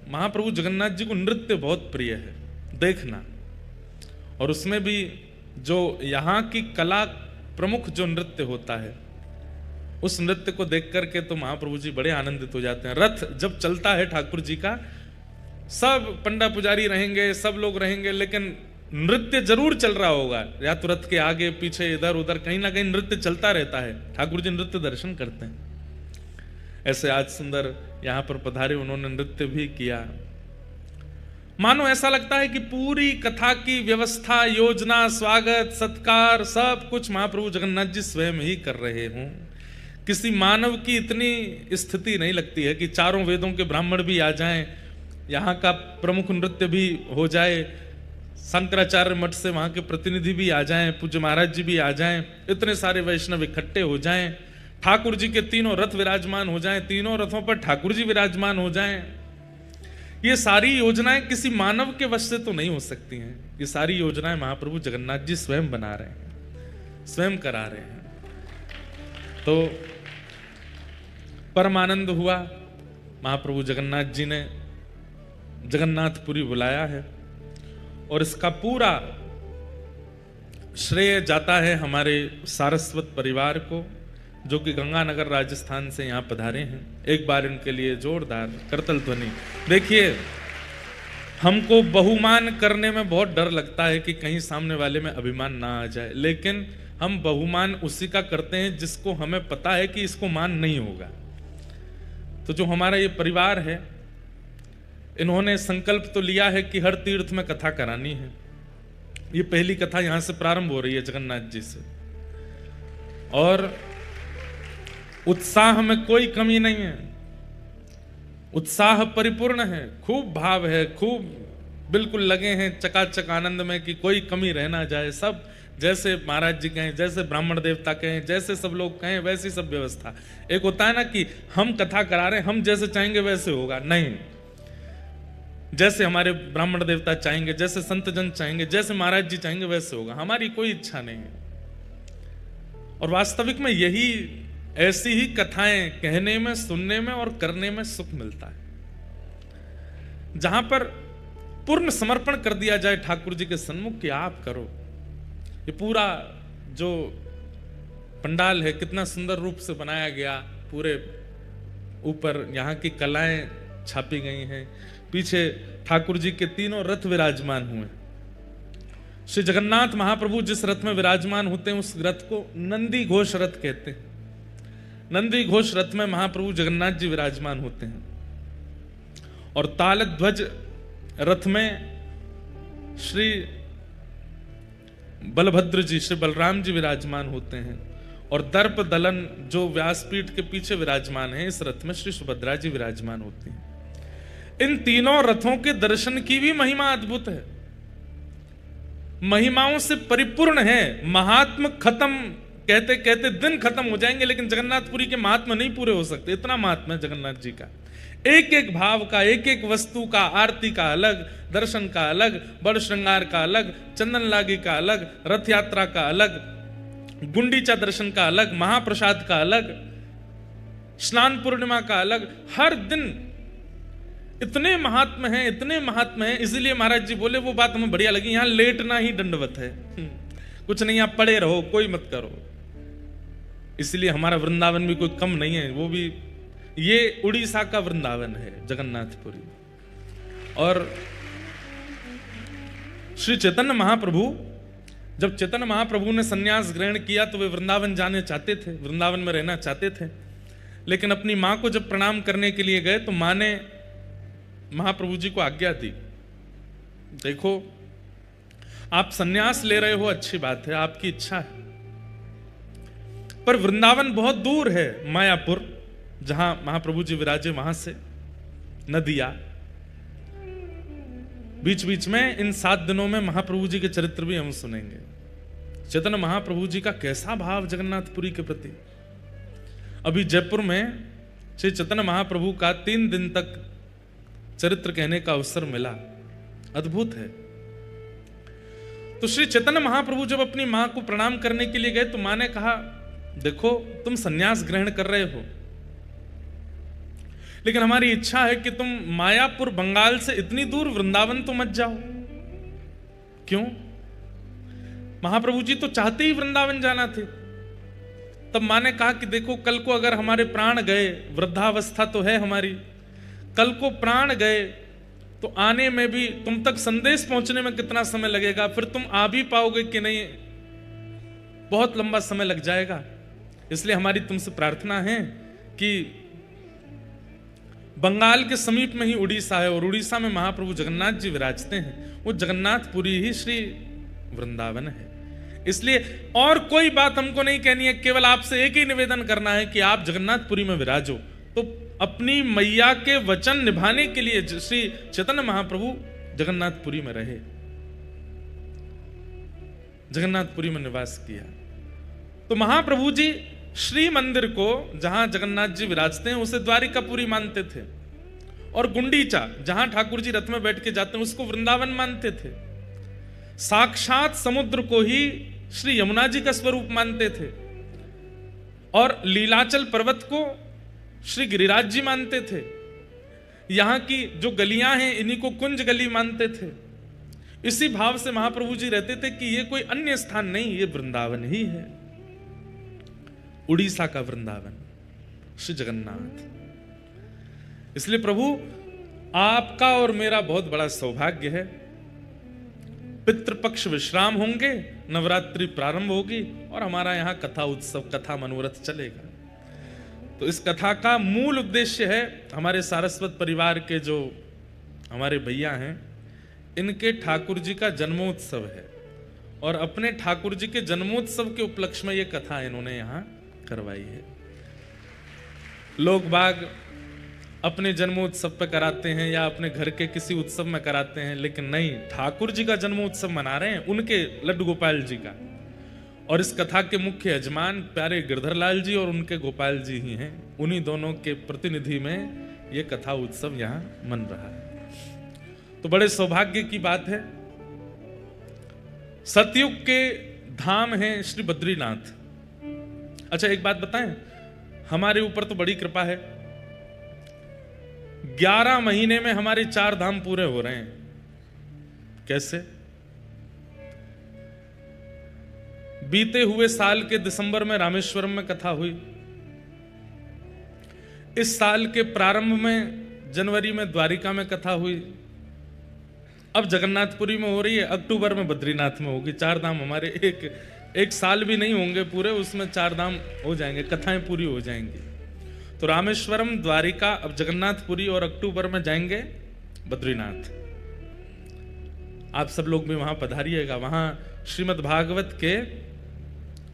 महाप्रभु जगन्नाथ जी को नृत्य बहुत प्रिय है देखना, और उसमें भी जो यहाँ की कला प्रमुख जो नृत्य होता है, उस नृत्य को देख करके तो महाप्रभु जी बड़े आनंदित हो जाते हैं। रथ जब चलता है ठाकुर जी का, सब पंडा पुजारी रहेंगे, सब लोग रहेंगे, लेकिन नृत्य जरूर चल रहा होगा, या तो रथ के आगे पीछे इधर उधर कहीं ना कहीं नृत्य चलता रहता है। ठाकुर जी नृत्य दर्शन करते हैं। ऐसे आज सुंदर यहां पर पधारे, उन्होंने नृत्य भी किया। मानो ऐसा लगता है कि पूरी कथा की व्यवस्था, योजना, स्वागत, सत्कार सब कुछ महाप्रभु जगन्नाथ जी स्वयं ही कर रहे हों। किसी मानव की इतनी स्थिति नहीं लगती है कि चारों वेदों के ब्राह्मण भी आ जाएं, यहाँ का प्रमुख नृत्य भी हो जाए, शंकराचार्य मठ से वहां के प्रतिनिधि भी आ जाएं, पूज्य महाराज जी भी आ जाएं, इतने सारे वैष्णव इकट्ठे हो जाएं, ठाकुर जी के तीनों रथ विराजमान हो जाएं, तीनों रथों पर ठाकुर जी विराजमान हो जाएं। ये सारी योजनाएं किसी मानव के वश से तो नहीं हो सकती हैं। ये सारी योजनाएं महाप्रभु जगन्नाथ जी स्वयं बना रहे हैं, स्वयं करा रहे हैं। तो परम आनंद हुआ। महाप्रभु जगन्नाथ जी ने जगन्नाथपुरी बुलाया है, और इसका पूरा श्रेय जाता है हमारे सारस्वत परिवार को, जो कि गंगानगर राजस्थान से यहाँ पधारे हैं। एक बार इनके लिए जोरदार करतल ध्वनि। देखिए, हमको बहुमान करने में बहुत डर लगता है कि कहीं सामने वाले में अभिमान ना आ जाए, लेकिन हम बहुमान उसी का करते हैं जिसको हमें पता है कि इसको मान नहीं होगा। तो जो हमारा ये परिवार है, इन्होंने संकल्प तो लिया है कि हर तीर्थ में कथा करानी है। ये पहली कथा यहां से प्रारंभ हो रही है जगन्नाथ जी से, और उत्साह में कोई कमी नहीं है, उत्साह परिपूर्ण है, खूब भाव है, खूब बिल्कुल लगे हैं चकाचक आनंद में कि कोई कमी रह ना जाए। सब जैसे महाराज जी कहें, जैसे ब्राह्मण देवता कहें, जैसे सब लोग कहें, वैसी सब व्यवस्था। एक होता है ना कि हम कथा करा रहे हैं, हम जैसे चाहेंगे वैसे होगा, नहीं, जैसे हमारे ब्राह्मण देवता चाहेंगे, जैसे संत जन चाहेंगे, जैसे महाराज जी चाहेंगे वैसे होगा। हमारी कोई इच्छा नहीं है। और वास्तविक में यही, ऐसी ही कथाएं कहने में, सुनने में और करने में सुख मिलता है, जहां पर पूर्ण समर्पण कर दिया जाए ठाकुर जी के सन्मुख कि आप करो। ये पूरा जो पंडाल है कितना सुंदर रूप से बनाया गया, पूरे ऊपर यहाँ की कलाएं छापी गई हैं, पीछे ठाकुर जी के तीनों रथ विराजमान हुए। श्री जगन्नाथ महाप्रभु जिस रथ में विराजमान होते हैं उस रथ को नंदी घोष रथ कहते हैं। नंदी घोष रथ में महाप्रभु जगन्नाथ जी विराजमान होते हैं, और तालध्वज रथ में श्री बलभद्र जी, श्री बलराम जी विराजमान होते हैं, और दर्प दलन जो व्यासपीठ के पीछे विराजमान है, इस रथ में श्री सुभद्रा जी विराजमान होती हैं। इन तीनों रथों के दर्शन की भी महिमा अद्भुत है, महिमाओं से परिपूर्ण है। महात्म खत्म कहते कहते दिन खत्म हो जाएंगे, लेकिन जगन्नाथपुरी के महात्मा नहीं पूरे हो सकते। इतना महात्मा है जगन्नाथ जी का, एक एक भाव का, एक एक वस्तु का, आरती का अलग, दर्शन का अलग, बड़ श्रृंगार का अलग, चंदन लागी का अलग, रथ यात्रा का अलग, गुंडीचा दर्शन का अलग, महाप्रसाद का अलग, स्नान पूर्णिमा का अलग। हर दिन इतने महात्म हैं, इतने महात्म हैं। इसीलिए महाराज जी बोले, वो बात हमें बढ़िया लगी, यहां लेटना ही दंडवत है, कुछ नहीं, आप पड़े रहो, कोई मत करो। इसलिए हमारा वृंदावन भी कोई कम नहीं है, वो भी ये उड़ीसा का वृंदावन है जगन्नाथपुरी। और श्री चैतन्य महाप्रभु, जब चैतन्य महाप्रभु ने संन्यास ग्रहण किया तो वे वृंदावन जाने चाहते थे, वृंदावन में रहना चाहते थे, लेकिन अपनी मां को जब प्रणाम करने के लिए गए तो मां ने महाप्रभु जी को आज्ञा दी, देखो आप संन्यास ले रहे हो, अच्छी बात है, आपकी इच्छा है, पर वृंदावन बहुत दूर है, मायापुर जहां महाप्रभु जी विराजे वहां से नदिया। बीच बीच में इन 7 दिनों में महाप्रभु जी के चरित्र भी हम सुनेंगे। चैतन्य महाप्रभु जी का कैसा भाव जगन्नाथपुरी के प्रति। अभी जयपुर में श्री चैतन्य महाप्रभु का 3 दिन तक चरित्र कहने का अवसर मिला, अद्भुत है। तो श्री चैतन्य महाप्रभु जब अपनी मां को प्रणाम करने के लिए गए तो मां ने कहा, देखो तुम सन्यास ग्रहण कर रहे हो, लेकिन हमारी इच्छा है कि तुम मायापुर बंगाल से इतनी दूर वृंदावन तो मत जाओ। क्यों? महाप्रभु जी तो चाहते ही वृंदावन जाना थे। तब माँ ने कहा कि देखो, कल को अगर हमारे प्राण गए, वृद्धावस्था तो है हमारी, कल को प्राण गए तो आने में भी तुम तक संदेश पहुंचने में कितना समय लगेगा, फिर तुम आ भी पाओगे कि नहीं, बहुत लंबा समय लग जाएगा। इसलिए हमारी तुमसे प्रार्थना है कि बंगाल के समीप में ही उड़ीसा है और उड़ीसा में महाप्रभु जगन्नाथ जी विराजते हैं, वो जगन्नाथपुरी ही श्री वृंदावन है। इसलिए और कोई बात हमको नहीं कहनी है, केवल आपसे एक ही निवेदन करना है कि आप जगन्नाथपुरी में विराजो। तो अपनी मैया के वचन निभाने के लिए श्री चैतन्य महाप्रभु जगन्नाथपुरी में रहे, जगन्नाथपुरी में निवास किया। तो महाप्रभु जी श्री मंदिर को, जहां जगन्नाथ जी विराजते हैं, उसे द्वारिकापुरी मानते थे, और गुंडीचा, जहां ठाकुर जी रथ में बैठ के जाते हैं, उसको वृंदावन मानते थे। साक्षात समुद्र को ही श्री यमुना जी का स्वरूप मानते थे, और लीलाचल पर्वत को श्री गिरिराज जी मानते थे। यहां की जो गलियां हैं, इन्हीं को कुंज गली मानते थे। इसी भाव से महाप्रभु जी रहते थे कि ये कोई अन्य स्थान नहीं, ये वृंदावन ही है, उड़ीसा का वृंदावन, श्री जगन्नाथ। इसलिए प्रभु, आपका और मेरा बहुत बड़ा सौभाग्य है। पितृपक्ष विश्राम होंगे, नवरात्रि प्रारंभ होगी और हमारा यहां कथा उत्सव, कथा मनोरथ चलेगा। तो इस कथा का मूल उद्देश्य है, हमारे सारस्वत परिवार के जो हमारे भैया हैं, इनके ठाकुर जी का जन्मोत्सव है, और अपने ठाकुर जी के जन्मोत्सव के उपलक्ष्य में यह कथा इन्होंने यहां करवाई है। लोग बाग अपने जन्मोत्सव पे कराते हैं या अपने घर के किसी उत्सव में कराते हैं, लेकिन नहीं, ठाकुर जी का जन्मोत्सव मना रहे हैं, उनके लड्डू गोपाल जी का। और इस कथा के मुख्य यजमान प्यारे गिरधर लाल जी और उनके गोपाल जी ही हैं। उन्हीं दोनों के प्रतिनिधि में यह कथा उत्सव यहां मन रहा है। तो बड़े सौभाग्य की बात है। सतयुग के धाम हैं श्री बद्रीनाथ। अच्छा, एक बात बताएं, हमारे ऊपर तो बड़ी कृपा है, 11 महीने में हमारे 4 धाम पूरे हो रहे हैं। कैसे? बीते हुए साल के दिसंबर में रामेश्वरम में कथा हुई, इस साल के प्रारंभ में जनवरी में द्वारिका में कथा हुई, अब जगन्नाथपुरी में हो रही है, अक्टूबर में बद्रीनाथ में होगी। 4 धाम हमारे एक साल भी नहीं होंगे पूरे, उसमें 4 धाम हो जाएंगे, कथाएं पूरी हो जाएंगी। तो रामेश्वरम, द्वारिका, अब जगन्नाथपुरी, और अक्टूबर में जाएंगे बद्रीनाथ। आप सब लोग भी वहां पधारिएगा। वहां श्रीमद् भागवत के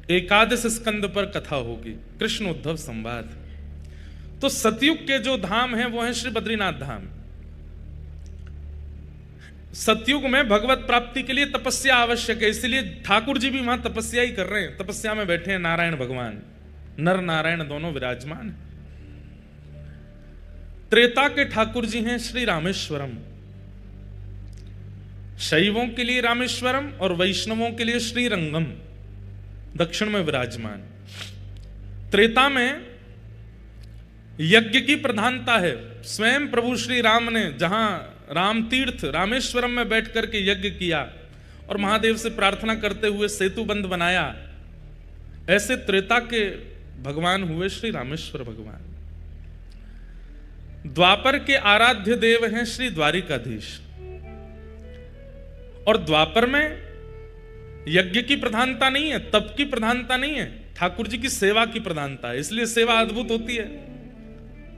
11 स्कंद पर कथा होगी, कृष्ण उद्धव संवाद। तो सतयुग के जो धाम हैं वो हैं श्री बद्रीनाथ धाम। सतयुग में भगवत प्राप्ति के लिए तपस्या आवश्यक है, इसलिए ठाकुर जी भी वहां तपस्या ही कर रहे हैं। तपस्या में बैठे हैं नारायण भगवान, नर नारायण दोनों विराजमान। त्रेता के ठाकुर जी हैं श्री रामेश्वरम। शैवों के लिए रामेश्वरम और वैष्णवों के लिए श्रीरंगम दक्षिण में विराजमान। त्रेता में यज्ञ की प्रधानता है। स्वयं प्रभु श्री राम ने जहां राम तीर्थ रामेश्वरम में बैठ करके यज्ञ किया और महादेव से प्रार्थना करते हुए सेतु बंध बनाया, ऐसे त्रेता के भगवान हुए श्री रामेश्वर भगवान। द्वापर के आराध्य देव हैं श्री द्वारिकाधीश। और द्वापर में यज्ञ की प्रधानता नहीं है, तप की प्रधानता नहीं है, ठाकुर जी की सेवा की प्रधानता है। इसलिए सेवा अद्भुत होती है।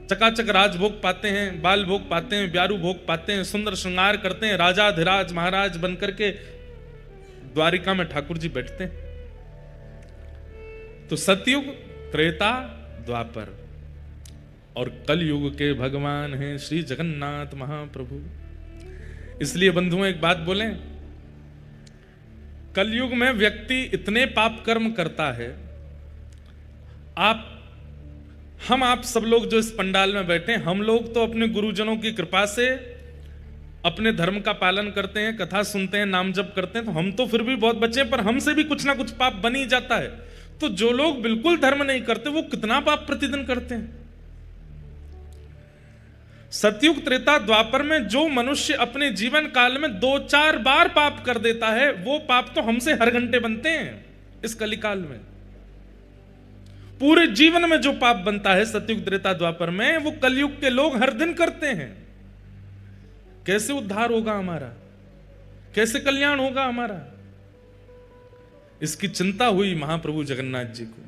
चकाचक राजभोग पाते हैं, बाल भोग पाते हैं, ब्यारू भोग पाते हैं, सुंदर श्रृंगार करते हैं, राजाधिराज महाराज बनकर के द्वारिका में ठाकुर जी बैठते हैं। तो सतयुग, त्रेता, द्वापर और कलयुग के भगवान हैं श्री जगन्नाथ महाप्रभु। इसलिए बंधुओं एक बात बोलें, कलयुग में व्यक्ति इतने पाप कर्म करता है। हम आप सब लोग जो इस पंडाल में बैठे हैं, हम लोग तो अपने गुरुजनों की कृपा से अपने धर्म का पालन करते हैं, कथा सुनते हैं, नाम जप करते हैं, तो हम तो फिर भी बहुत बचे, पर हमसे भी कुछ ना कुछ पाप बन ही जाता है। तो जो लोग बिल्कुल धर्म नहीं करते वो कितना पाप प्रतिदिन करते हैं। सतयुग त्रेता द्वापर में जो मनुष्य अपने जीवन काल में 2-4 बार पाप कर देता है, वो पाप तो हमसे हर घंटे बनते हैं इस कलिकाल में। पूरे जीवन में जो पाप बनता है सतयुग त्रेता द्वापर में, वो कलयुग के लोग हर दिन करते हैं। कैसे उद्धार होगा हमारा, कैसे कल्याण होगा हमारा? इसकी चिंता हुई महाप्रभु जगन्नाथ जी को।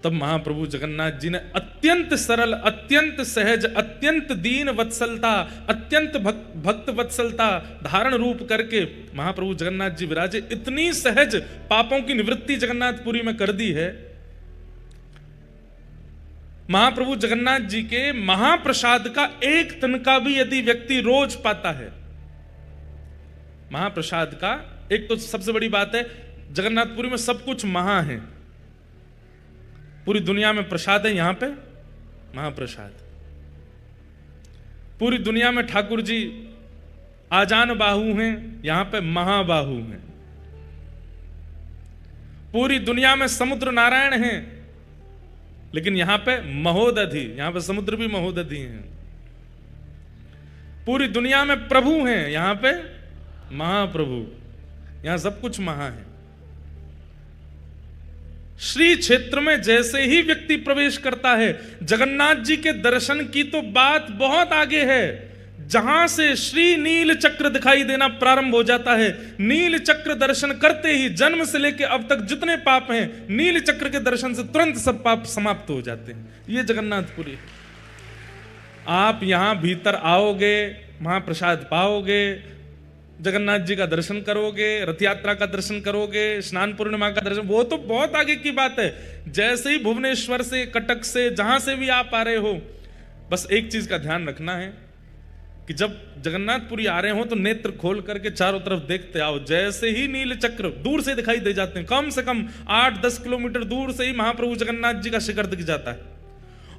तब महाप्रभु जगन्नाथ जी ने अत्यंत सरल, अत्यंत सहज, अत्यंत दीन वत्सलता, अत्यंत भक्त वत्सलता धारण रूप करके महाप्रभु जगन्नाथ जी विराजे। इतनी सहज पापों की निवृत्ति जगन्नाथपुरी में कर दी है। महाप्रभु जगन्नाथ जी के महाप्रसाद का एक तिनका भी यदि व्यक्ति रोज पाता है, महाप्रसाद का एक तो सबसे बड़ी बात है, जगन्नाथपुरी में सब कुछ महा है। पूरी दुनिया में प्रसाद है, यहां पे महाप्रसाद। पूरी दुनिया में ठाकुर जी आजान बाहु हैं, यहां पे महाबाहु हैं। पूरी दुनिया में समुद्र नारायण हैं, लेकिन यहां पे महोदधि, यहां पे समुद्र भी महोदधि हैं। पूरी दुनिया में प्रभु हैं, यहां पे महाप्रभु, यहां सब कुछ महा है। श्री क्षेत्र में जैसे ही व्यक्ति प्रवेश करता है, जगन्नाथ जी के दर्शन की तो बात बहुत आगे है। जहां से श्री नील चक्र दिखाई देना प्रारंभ हो जाता है, नील चक्र दर्शन करते ही जन्म से लेकर अब तक जितने पाप हैं, नील चक्र के दर्शन से तुरंत सब पाप समाप्त हो जाते हैं। ये जगन्नाथपुरी। आप यहां भीतर आओगे, महाप्रसाद पाओगे, जगन्नाथ जी का दर्शन करोगे, रथ यात्रा का दर्शन करोगे, स्नान पूर्णिमा का दर्शन, वो तो बहुत आगे की बात है। जैसे ही भुवनेश्वर से, कटक से, जहां से भी आप आ रहे हो, बस एक चीज का ध्यान रखना है कि जब जगन्नाथपुरी आ रहे हो तो नेत्र खोल करके चारों तरफ देखते आओ। जैसे ही नील चक्र दूर से दिखाई दे जाते हैं, कम से कम 8-10 किलोमीटर दूर से ही महाप्रभु जगन्नाथ जी का शिखर दिख जाता है,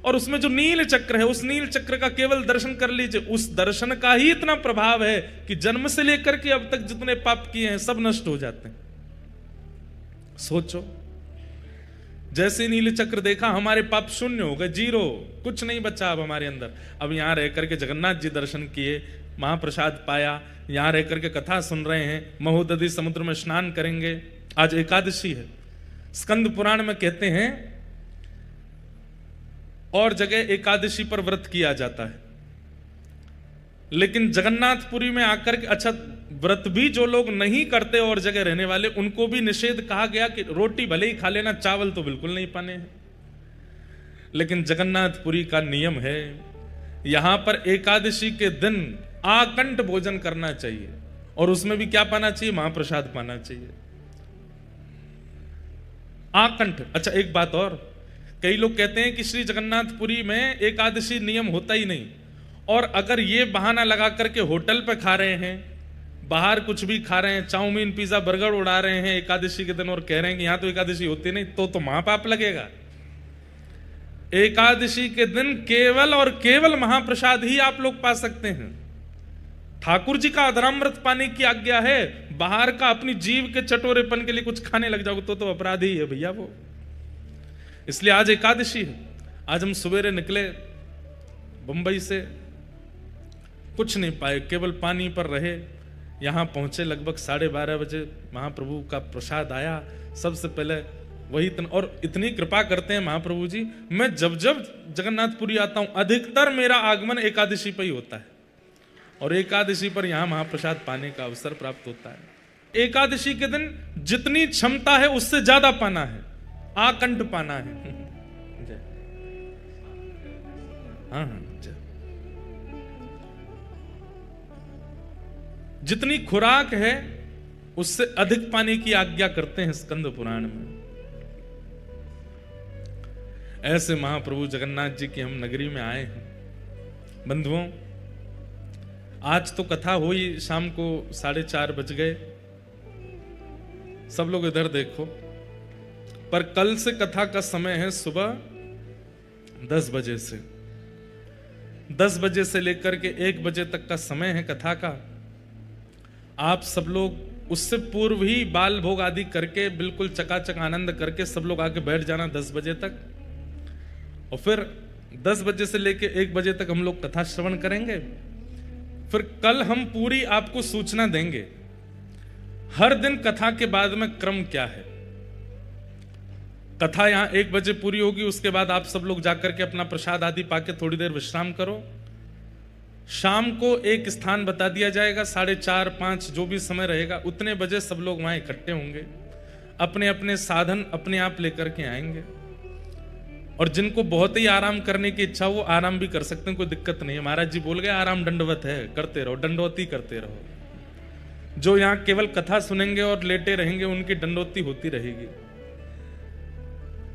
और उसमें जो नील चक्र है, उस नील चक्र का केवल दर्शन कर लीजिए। उस दर्शन का ही इतना प्रभाव है कि जन्म से लेकर के अब तक जितने पाप किए हैं सब नष्ट हो जाते हैं। सोचो, जैसे नील चक्र देखा, हमारे पाप शून्य हो गए, 0, कुछ नहीं बचा अब हमारे अंदर। अब यहां रह करके जगन्नाथ जी दर्शन किए, महाप्रसाद पाया, यहां रह करके कथा सुन रहे हैं, महोदधि समुद्र में स्नान करेंगे। आज एकादशी है। स्कंद पुराण में कहते हैं और जगह एकादशी पर व्रत किया जाता है, लेकिन जगन्नाथपुरी में आकर के, अच्छा व्रत भी जो लोग नहीं करते और जगह रहने वाले, उनको भी निषेध कहा गया कि रोटी भले ही खा लेना, चावल तो बिल्कुल नहीं पाने हैं। लेकिन जगन्नाथपुरी का नियम है, यहां पर एकादशी के दिन आकंठ भोजन करना चाहिए, और उसमें भी क्या पाना चाहिए? महाप्रसाद पाना चाहिए, आकंठ। अच्छा एक बात और, कई लोग कहते हैं कि श्री जगन्नाथपुरी में एकादशी नियम होता ही नहीं, और अगर ये बहाना लगा करके होटल पे खा रहे हैं, बाहर कुछ भी खा रहे हैं, चाउमीन पिज्जा बर्गर उड़ा रहे हैं एकादशी के दिन, और कह रहे हैं कि यहां तो एकादशी होती नहीं, तो महापाप लगेगा। एकादशी के दिन केवल और केवल महाप्रसाद ही आप लोग पा सकते हैं। ठाकुर जी का अधरामृत पाने की आज्ञा है, बाहर का अपनी जीव के चटोरेपन के लिए कुछ खाने लग जाओगे तो अपराधी है भैया वो। इसलिए आज एकादशी है। आज हम सवेरे निकले बंबई से, कुछ नहीं पाए, केवल पानी पर रहे। यहां पहुंचे लगभग 12:30 बजे, महाप्रभु का प्रसाद आया। सबसे पहले वही और इतनी कृपा करते हैं महाप्रभु जी, मैं जब जब जगन्नाथपुरी आता हूं, अधिकतर मेरा आगमन एकादशी पर ही होता है, और एकादशी पर यहां महाप्रसाद पाने का अवसर प्राप्त होता है। एकादशी के दिन जितनी क्षमता है उससे ज्यादा पाना है, आकंठ पाना है। हाँ जय। जितनी खुराक है उससे अधिक पाने की आज्ञा करते हैं स्कंद पुराण में। ऐसे महाप्रभु जगन्नाथ जी की हम नगरी में आए हैं। बंधुओं, आज तो कथा हुई, शाम को 4:30 बज गए, सब लोग इधर देखो, पर कल से कथा का समय है सुबह 10 बजे से। 10 बजे से लेकर के 1 बजे तक का समय है कथा का। आप सब लोग उससे पूर्व ही बाल भोग आदि करके बिल्कुल चकाचक आनंद करके सब लोग आके बैठ जाना 10 बजे तक, और फिर 10 बजे से लेके 1 बजे तक हम लोग कथा श्रवण करेंगे। फिर कल हम पूरी आपको सूचना देंगे हर दिन कथा के बाद में क्रम क्या है। कथा यहां 1 बजे पूरी होगी, उसके बाद आप सब लोग जाकर के अपना प्रसाद आदि पाके थोड़ी देर विश्राम करो। शाम को एक स्थान बता दिया जाएगा, 4:30 5 जो भी समय रहेगा उतने बजे सब लोग वहां इकट्ठे होंगे, अपने अपने साधन अपने आप लेकर के आएंगे। और जिनको बहुत ही आराम करने की इच्छा वो आराम भी कर सकते हैं, कोई दिक्कत नहीं है। महाराज जी बोल गए आराम दंडवत है, करते रहो, दंडवती करते रहो। जो यहां केवल कथा सुनेंगे और लेटे रहेंगे उनकी दंडवती होती रहेगी।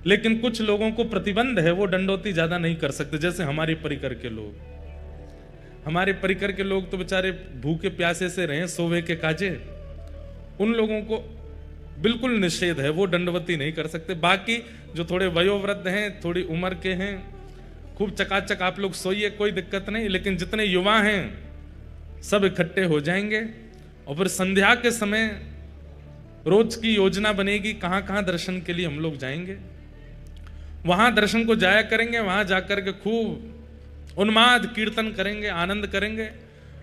लेकिन कुछ लोगों को प्रतिबंध है, वो दंडवती ज्यादा नहीं कर सकते, जैसे हमारे परिकर के लोग। हमारे परिकर के लोग तो बेचारे भूखे प्यासे से रहे, सोवे के काजे, उन लोगों को बिल्कुल निषेध है, वो दंडवती नहीं कर सकते। बाकी जो थोड़े वयोवृद्ध हैं, थोड़ी उम्र के हैं, खूब चकाचक आप लोग सोइए, कोई दिक्कत नहीं। लेकिन जितने युवा हैं सब इकट्ठे हो जाएंगे और फिर संध्या के समय रोज की योजना बनेगी कहां कहां दर्शन के लिए हम लोग जाएंगे। वहां दर्शन को जाया करेंगे, वहां जाकर के खूब उन्माद कीर्तन करेंगे, आनंद करेंगे।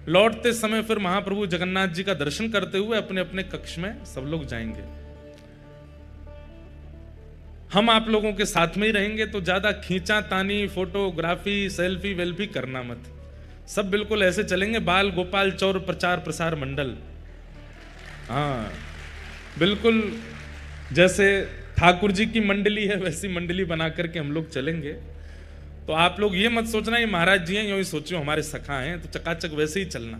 लौटते समय फिर महाप्रभु जगन्नाथ जी का दर्शन करते हुए अपने अपने कक्ष में सब लोग जाएंगे। हम आप लोगों के साथ में ही रहेंगे, तो ज्यादा खींचा तानी, फोटोग्राफी, सेल्फी वेल्फी करना मत। सब बिल्कुल ऐसे चलेंगे, बाल गोपाल चौर प्रचार प्रसार मंडल। हाँ बिल्कुल, जैसे ठाकुर जी की मंडली है वैसी मंडली बना करके हम लोग चलेंगे। तो आप लोग ये मत सोचना ये महाराज जी हैं, यूं ही सोचो हमारे सखा हैं, तो चकाचक वैसे ही चलना।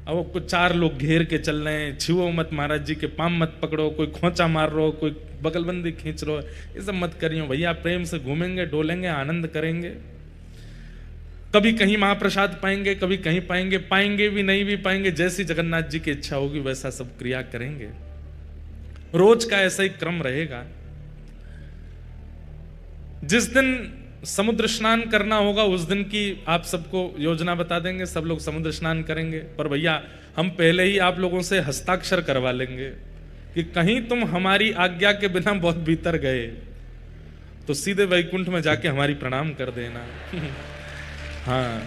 अब वो कुछ 4 लोग घेर के चल रहे हैं, छुओ मत महाराज जी के, पाम मत पकड़ो, कोई खोंचा मार रहो, कोई बगलबंदी खींच रहो, ये सब मत करियो भैया। प्रेम से घूमेंगे, डोलेंगे, आनंद करेंगे। कभी कहीं महाप्रसाद पाएंगे, कभी कहीं पाएंगे, पाएंगे भी नहीं भी पाएंगे, जैसी जगन्नाथ जी की इच्छा होगी वैसा सब क्रिया करेंगे। रोज का ऐसा ही क्रम रहेगा। जिस दिन समुद्र स्नान करना होगा उस दिन की आप सबको योजना बता देंगे, सब लोग समुद्र स्नान करेंगे। पर भैया हम पहले ही आप लोगों से हस्ताक्षर करवा लेंगे कि कहीं तुम हमारी आज्ञा के बिना बहुत भीतर गए तो सीधे वैकुंठ में जाके हमारी प्रणाम कर देना। हाँ,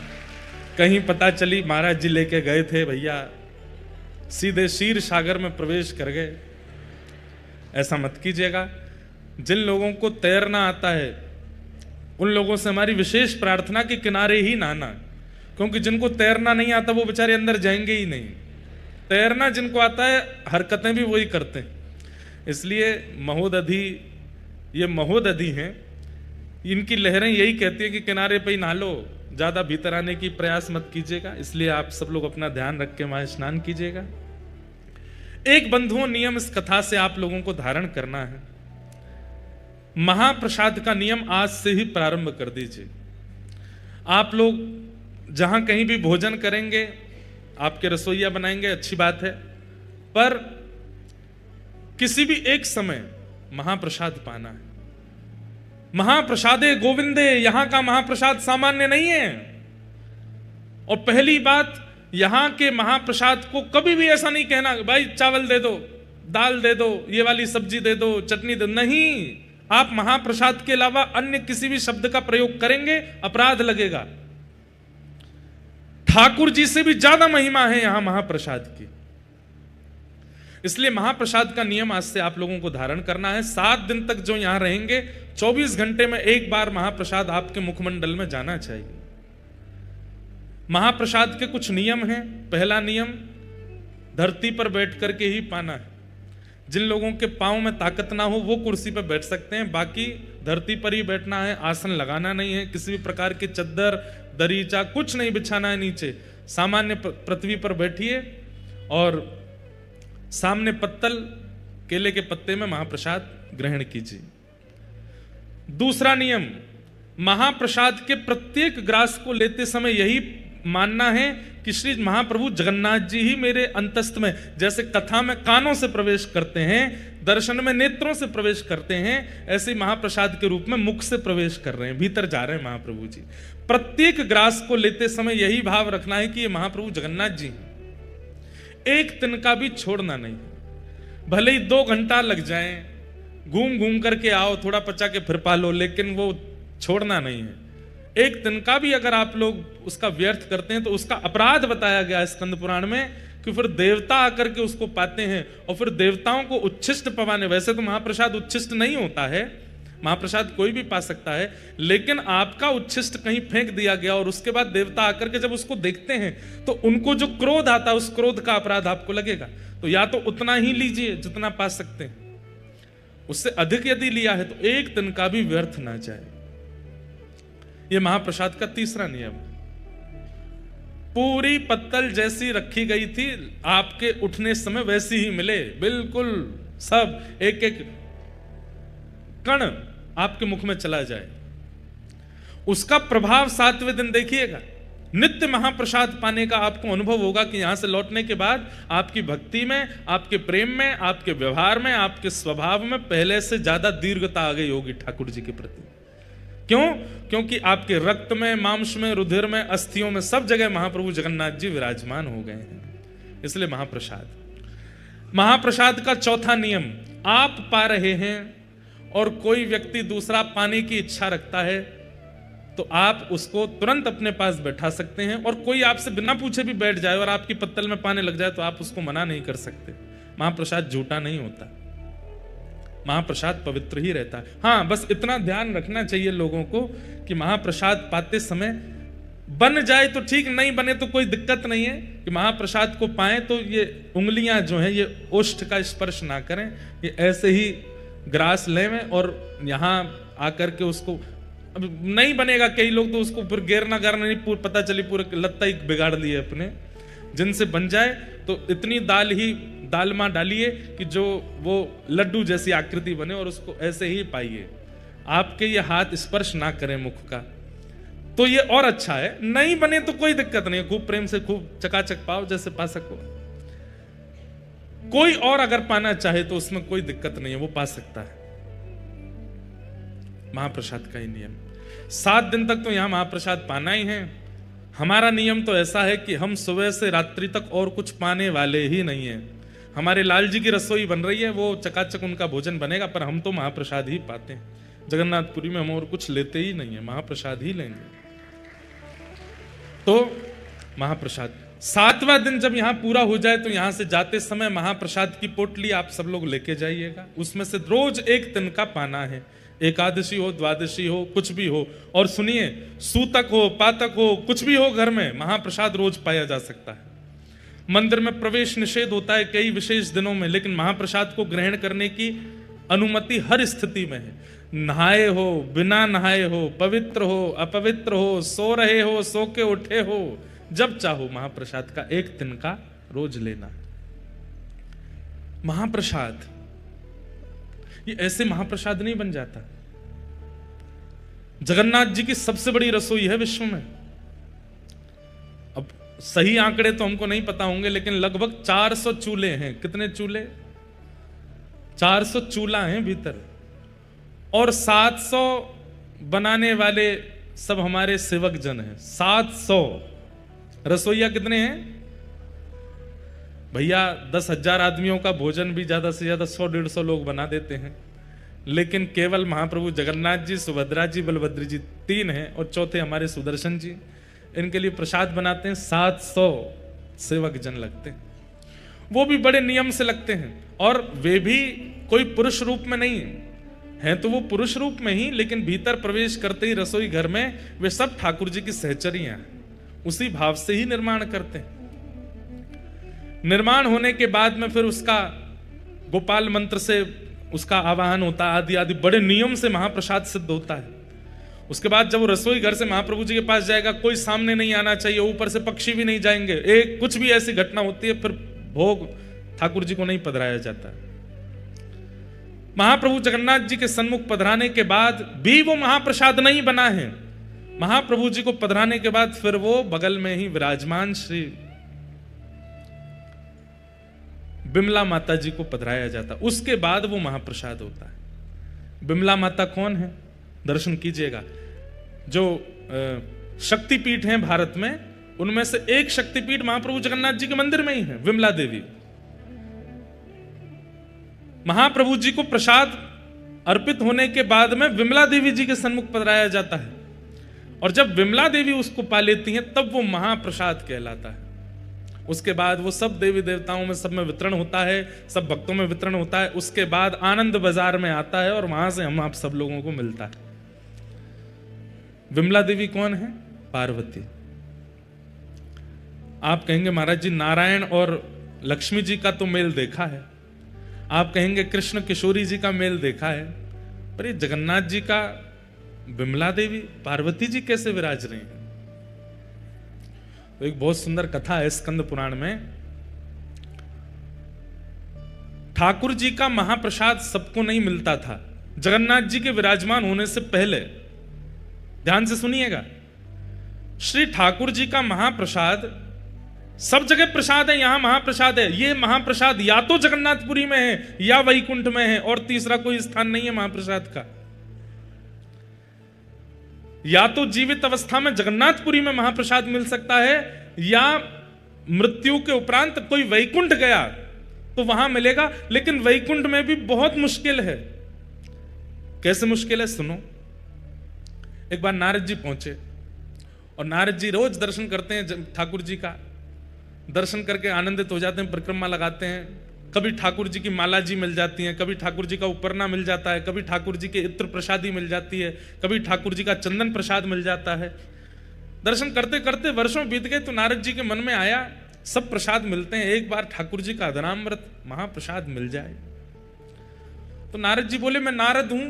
कहीं पता चली महाराज जी लेके गए थे भैया, सीधे क्षीर सागर में प्रवेश कर गए, ऐसा मत कीजिएगा। जिन लोगों को तैरना आता है उन लोगों से हमारी विशेष प्रार्थना कि किनारे ही नहाना, क्योंकि जिनको तैरना नहीं आता वो बेचारे अंदर जाएंगे ही नहीं। तैरना जिनको आता है हरकतें भी वही करते हैं। इसलिए महोदधि, ये महोदधि हैं, इनकी लहरें यही कहती है कि किनारे पे ही नहा लो, ज्यादा भीतर आने की प्रयास मत कीजिएगा। इसलिए आप सब लोग अपना ध्यान रख के वहां स्नान कीजिएगा। एक बंधुओं नियम इस कथा से आप लोगों को धारण करना है। महाप्रसाद का नियम आज से ही प्रारंभ कर दीजिए। आप लोग जहां कहीं भी भोजन करेंगे, आपके रसोइया बनाएंगे, अच्छी बात है, पर किसी भी एक समय महाप्रसाद पाना है। महाप्रसादे गोविंदे, यहां का महाप्रसाद सामान्य नहीं है। और पहली बात, यहां के महाप्रसाद को कभी भी ऐसा नहीं कहना भाई चावल दे दो, दाल दे दो, ये वाली सब्जी दे दो, चटनी दे दो, नहीं। आप महाप्रसाद के अलावा अन्य किसी भी शब्द का प्रयोग करेंगे अपराध लगेगा। ठाकुर जी से भी ज्यादा महिमा है यहां महाप्रसाद की। इसलिए महाप्रसाद का नियम आज से आप लोगों को धारण करना है। 7 दिन तक जो यहां रहेंगे 24 घंटे में एक बार महाप्रसाद आपके मुखमंडल में जाना चाहिए। महाप्रसाद के कुछ नियम हैं। पहला नियम, धरती पर बैठ करके ही पाना है। जिन लोगों के पांव में ताकत ना हो वो कुर्सी पर बैठ सकते हैं, बाकी धरती पर ही बैठना है। आसन लगाना नहीं है, किसी भी प्रकार की चद्दर दरीचा कुछ नहीं बिछाना है नीचे। सामान्य पृथ्वी पर बैठिए और सामने पत्तल केले के पत्ते में महाप्रसाद ग्रहण कीजिए। दूसरा नियम, महाप्रसाद के प्रत्येक ग्रास को लेते समय यही मानना है कि श्री महाप्रभु जगन्नाथ जी ही मेरे अंतस्थ में, जैसे कथा में कानों से प्रवेश करते हैं, दर्शन में नेत्रों से प्रवेश करते हैं, ऐसे महाप्रसाद के रूप में मुख से प्रवेश कर रहे हैं, भीतर जा रहे हैं महाप्रभु जी। प्रत्येक ग्रास को लेते समय यही भाव रखना है कि ये महाप्रभु जगन्नाथ जी हैं। एक तिनका भी छोड़ना नहीं। भले ही 2 घंटा लग जाए, घूम घूम करके आओ, थोड़ा पचा के फिर पालो, लेकिन वो छोड़ना नहीं है। एक तिनका भी अगर आप लोग उसका व्यर्थ करते हैं तो उसका अपराध बताया गया है स्कंद पुराण में, कि फिर देवता आकर के उसको पाते हैं और फिर देवताओं को उच्छिष्ट पवाने। वैसे तो महाप्रसाद उच्छिष्ट नहीं होता है, महाप्रसाद कोई भी पा सकता है, लेकिन आपका उच्छिष्ट कहीं फेंक दिया गया और उसके बाद देवता आकर के जब उसको देखते हैं तो उनको जो क्रोध आता है, उस क्रोध का अपराध आपको लगेगा। तो या तो उतना ही लीजिए जितना पा सकते हैं, उससे अधिक यदि लिया है तो एक तिनका भी व्यर्थ ना जाए। यह महाप्रसाद का तीसरा नियम। पूरी पत्तल जैसी रखी गई थी आपके उठने समय वैसी ही मिले, बिल्कुल सब एक एक कण आपके मुख में चला जाए। उसका प्रभाव 7वें दिन देखिएगा। नित्य महाप्रसाद पाने का आपको अनुभव होगा कि यहां से लौटने के बाद आपकी भक्ति में, आपके प्रेम में, आपके व्यवहार में, आपके स्वभाव में पहले से ज्यादा दीर्घता आ गई होगी ठाकुर जी के प्रति। क्यों? क्योंकि आपके रक्त में, मांस में, रुधिर में, अस्थियों में, सब जगह महाप्रभु जगन्नाथ जी विराजमान हो गए हैं। इसलिए महाप्रसाद का चौथा नियम, आप पा रहे हैं और कोई व्यक्ति दूसरा पाने की इच्छा रखता है तो आप उसको तुरंत अपने पास बैठा सकते हैं, और कोई आपसे बिना पूछे भी बैठ जाए और आपकी पत्तल में पाने लग जाए तो आप उसको मना नहीं कर सकते। महाप्रसाद झूठा नहीं होता, महाप्रसाद पवित्र ही रहता है। हाँ, बस इतना ध्यान रखना चाहिए लोगों को कि महाप्रसाद पाते समय बन जाए तो ठीक, नहीं बने तो कोई दिक्कत नहीं है, कि महाप्रसाद को पाए तो ये उंगलियां जो है ये ओष्ठ का स्पर्श ना करें, ये ऐसे ही ग्रास लें और यहां आकर के उसको, अब नहीं बनेगा, कई लोग तो उसको फिर गेरना गारना नहीं, पता चली पूरे लत्ता ही बिगाड़ लिए अपने। जिनसे बन जाए तो इतनी दाल मां डालिए कि जो वो लड्डू जैसी आकृति बने और उसको ऐसे ही पाइए, आपके ये हाथ स्पर्श ना करें मुख का, तो ये और अच्छा है। नहीं बने तो कोई दिक्कत नहीं है, खूब प्रेम से खूब चकाचक पाओ जैसे पा सको। कोई और अगर पाना चाहे तो उसमें कोई दिक्कत नहीं है, वो पा सकता है। महाप्रसाद का ही नियम। 7 दिन तक तो यहां महाप्रसाद पाना ही है। हमारा नियम तो ऐसा है कि हम सुबह से रात्रि तक और कुछ पाने वाले ही नहीं है। हमारे लाल जी की रसोई बन रही है, वो चकाचक उनका भोजन बनेगा, पर हम तो महाप्रसाद ही पाते हैं। जगन्नाथपुरी में हम और कुछ लेते ही नहीं है, महाप्रसाद ही लेंगे। तो महाप्रसाद 7वां दिन जब यहां पूरा हो जाए तो यहां से जाते समय महाप्रसाद की पोटली आप सब लोग लेके जाइएगा। उसमें से रोज एक तिनका पाना है, एकादशी हो, द्वादशी हो, कुछ भी हो। और सुनिए, सूतक हो, पातक हो, कुछ भी हो, घर में महाप्रसाद रोज पाया जा सकता है। मंदिर में प्रवेश निषेध होता है कई विशेष दिनों में, लेकिन महाप्रसाद को ग्रहण करने की अनुमति हर स्थिति में है। नहाए हो, बिना नहाए हो, पवित्र हो, अपवित्र हो, सो रहे हो, सो के उठे हो, जब चाहो महाप्रसाद का एक तिनका रोज लेना। महाप्रसाद ये ऐसे महाप्रसाद नहीं बन जाता। जगन्नाथ जी की सबसे बड़ी रसोई है विश्व में। अब सही आंकड़े तो हमको नहीं पता होंगे, लेकिन लगभग 400 चूल्हे हैं। कितने चूल्हे? 400 चूल्हा हैं भीतर, और 700 बनाने वाले सब हमारे सेवक जन हैं। 700 रसोईया कितने हैं भैया? 10,000 आदमियों का भोजन भी ज्यादा से ज्यादा 100-150 लोग बना देते हैं, लेकिन केवल महाप्रभु जगन्नाथ जी, सुभद्रा जी, बलभद्र जी 3 हैं, और चौथे हमारे सुदर्शन जी। इनके लिए प्रसाद बनाते हैं, 700 सेवक जन लगते हैं। वो भी बड़े नियम से लगते हैं, और वे भी कोई पुरुष रूप में नहीं हैं, तो वो पुरुष रूप में ही, लेकिन भीतर प्रवेश करते ही रसोई घर में वे सब ठाकुर जी की सहचरियां हैं, उसी भाव से ही निर्माण करते हैं। निर्माण होने के बाद में फिर उसका गोपाल मंत्र से उसका आवाहन होता है, आदि आदि बड़े नियम से महाप्रसाद सिद्ध होता है। उसके बाद जब वो रसोई घर से महाप्रभु जी के पास जाएगा, कोई सामने नहीं आना चाहिए, ऊपर से पक्षी भी नहीं जाएंगे, एक कुछ भी ऐसी घटना होती है फिर भोग ठाकुर जी को नहीं पधराया जाता। महाप्रभु जगन्नाथ जी के सन्मुख पधराने के बाद भी वो महाप्रसाद नहीं बना है। महाप्रभु जी को पधराने के बाद फिर वो बगल में ही विराजमान श्री बिमला माता जी को पधराया जाता, उसके बाद वो महाप्रसाद होता है। बिमला माता कौन है? दर्शन कीजिएगा। जो शक्तिपीठ हैं भारत में, उनमें से एक शक्तिपीठ महाप्रभु जगन्नाथ जी के मंदिर में ही है, विमला देवी। महाप्रभु जी को प्रसाद अर्पित होने के बाद में विमला देवी जी के सन्मुख पधराया जाता है, और जब विमला देवी उसको पा लेती हैं तब वो महाप्रसाद कहलाता है। उसके बाद वो सब देवी देवताओं में, सब में वितरण होता है, सब भक्तों में वितरण होता है। उसके बाद आनंद बाजार में आता है और वहां से हम आप सब लोगों को मिलता है। विमला देवी कौन है? पार्वती। आप कहेंगे महाराज जी नारायण और लक्ष्मी जी का तो मेल देखा है, आप कहेंगे कृष्ण किशोरी जी का मेल देखा है, पर ये जगन्नाथ जी का विमला देवी पार्वती जी कैसे विराज रही हैं? तो एक बहुत सुंदर कथा है स्कंद पुराण में। ठाकुर जी का महाप्रसाद सबको नहीं मिलता था जगन्नाथ जी के विराजमान होने से पहले। ध्यान से सुनिएगा, श्री ठाकुर जी का महाप्रसाद सब जगह प्रसाद है, यहां महाप्रसाद है। ये महाप्रसाद या तो जगन्नाथपुरी में है या वैकुंठ में है, और तीसरा कोई स्थान नहीं है महाप्रसाद का। या तो जीवित अवस्था में जगन्नाथपुरी में महाप्रसाद मिल सकता है, या मृत्यु के उपरांत कोई वैकुंठ गया तो वहां मिलेगा, लेकिन वैकुंठ में भी बहुत मुश्किल है। कैसे मुश्किल है सुनो। एक बार नारद जी पहुंचे, और नारद जी रोज दर्शन करते हैं ठाकुर जी का, दर्शन करके आनंदित हो जाते हैं, परिक्रमा लगाते हैं। कभी ठाकुर जी की माला जी मिल जाती है, कभी ठाकुर जी का उपरना मिल जाता है, कभी ठाकुर जी के इत्र प्रसादी मिल जाती है, कभी ठाकुर जी का चंदन प्रसाद मिल जाता है। दर्शन करते करते वर्षों बीत गए तो नारद जी के मन में आया सब प्रसाद मिलते हैं, एक बार ठाकुर जी का अदनामृत महाप्रसाद मिल जाए। तो नारद जी बोले मैं नारद हूं,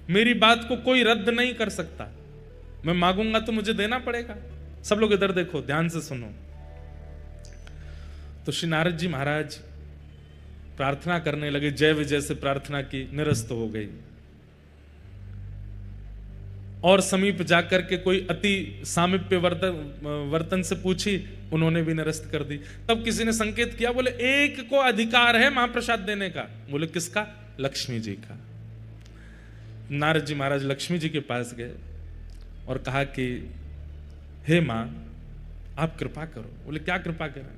मेरी बात को कोई रद्द नहीं कर सकता, मैं मांगूंगा तो मुझे देना पड़ेगा। सब लोग इधर देखो, ध्यान से सुनो। तो श्री नारद जी महाराज प्रार्थना करने लगे, जय विजय से प्रार्थना की, निरस्त हो गई। और समीप जाकर के कोई अति सामीप्य वर्तन से पूछी, उन्होंने भी निरस्त कर दी। तब किसी ने संकेत किया, बोले एक को अधिकार है महाप्रसाद देने का। बोले किसका? लक्ष्मी जी का। नारद जी महाराज लक्ष्मी जी के पास गए और कहा कि हे मां आप कृपा करो। बोले क्या कृपा करें?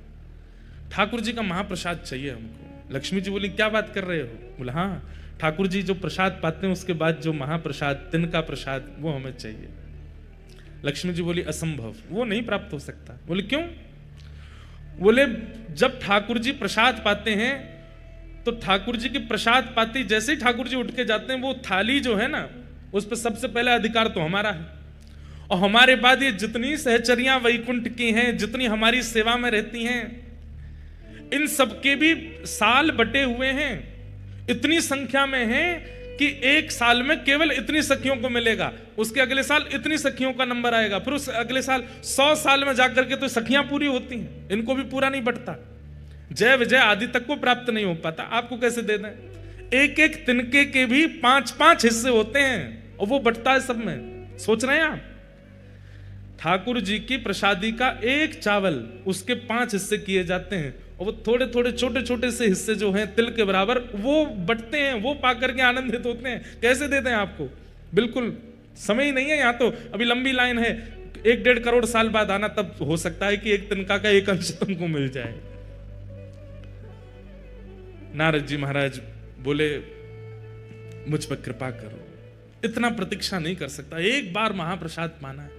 ठाकुर जी का महाप्रसाद चाहिए हमको। लक्ष्मी जी बोली क्या बात कर रहे हो? बोले हाँ, ठाकुर जी जो प्रसाद पाते हैं उसके बाद जो महाप्रसाद, तिनका प्रसाद, वो हमें चाहिए। लक्ष्मी जी बोली असंभव, वो नहीं प्राप्त हो सकता। बोले क्यों? बोले जब ठाकुर जी प्रसाद पाते हैं तो ठाकुर जी की प्रसाद पाती जैसे ही ठाकुर जी उठ के जाते हैं, वो थाली जो है ना उस पर सबसे पहले अधिकार तो हमारा है। और हमारे बाद ये जितनी सहचरियां वैकुंठ की हैं, जितनी हमारी सेवा में रहती हैं, इन सबके भी साल बटे हुए हैं, इतनी संख्या में हैं कि एक साल में केवल इतनी सखियों को मिलेगा, उसके अगले साल इतनी सखियों का नंबर आएगा, फिर उस अगले साल 100 साल में जाकर के तो सखियां पूरी होती हैं, इनको भी पूरा नहीं बटता। जय विजय आदि तक को प्राप्त नहीं हो पाता, आपको कैसे दे दें? एक एक तिनके के भी 5-5 हिस्से होते हैं और वो बटता है सब में। सोच रहे हैं आप? ठाकुर जी की प्रसादी का एक चावल, उसके 5 हिस्से किए जाते हैं, और वो थोड़े थोड़े छोटे छोटे से हिस्से जो हैं तिल के बराबर, वो बटते हैं, वो पाकर के आनंदित होते हैं। कैसे देते हैं आपको? बिल्कुल समय ही नहीं है, यहाँ तो अभी लंबी लाइन है, 1-1.5 करोड़ साल बाद आना, तब हो सकता है कि एक तिनका का एक अंश तुमको मिल जाए। नारद जी महाराज बोले मुझ पर कृपा करो, इतना प्रतीक्षा नहीं कर सकता, एक बार महाप्रसाद पाना है।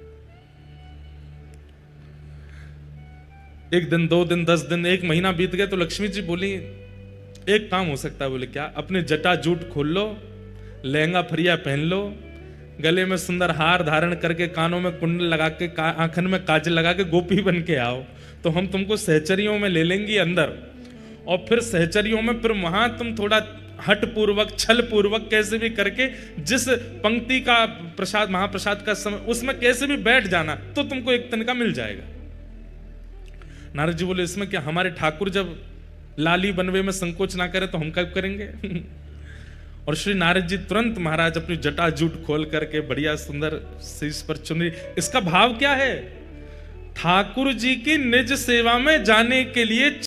1 दिन, 2 दिन, 10 दिन, 1 महीना बीत गए तो लक्ष्मी जी बोली एक काम हो सकता है। बोले क्या? अपने जटा जूट खोल लो, लहंगा फरिया पहन लो, गले में सुंदर हार धारण करके, कानों में कुंडल लगा के, आंखन में काजल लगा के गोपी बन के आओ, तो हम तुमको सहचरियों में ले लेंगे अंदर, और फिर सहचरियों में फिर वहां तुम थोड़ा हट पूर्वक, छल पूर्वक, कैसे भी करके जिस पंक्ति का प्रसाद, महाप्रसाद का समय, उसमें कैसे भी बैठ जाना, तो तुमको एक तिनका मिल जाएगा। नारद जी बोले इसमें क्या, हमारे ठाकुर जब लाली बनवे में संकोच ना करे तो हम कब करेंगे? और श्री नारद जी तुरंत महाराज अपनी जटा जूट खोल करके बढ़िया सुंदर शीश पर चुनरी। इसका भाव क्या है? ठाकुर जी की निज सेवा में जाने के लिए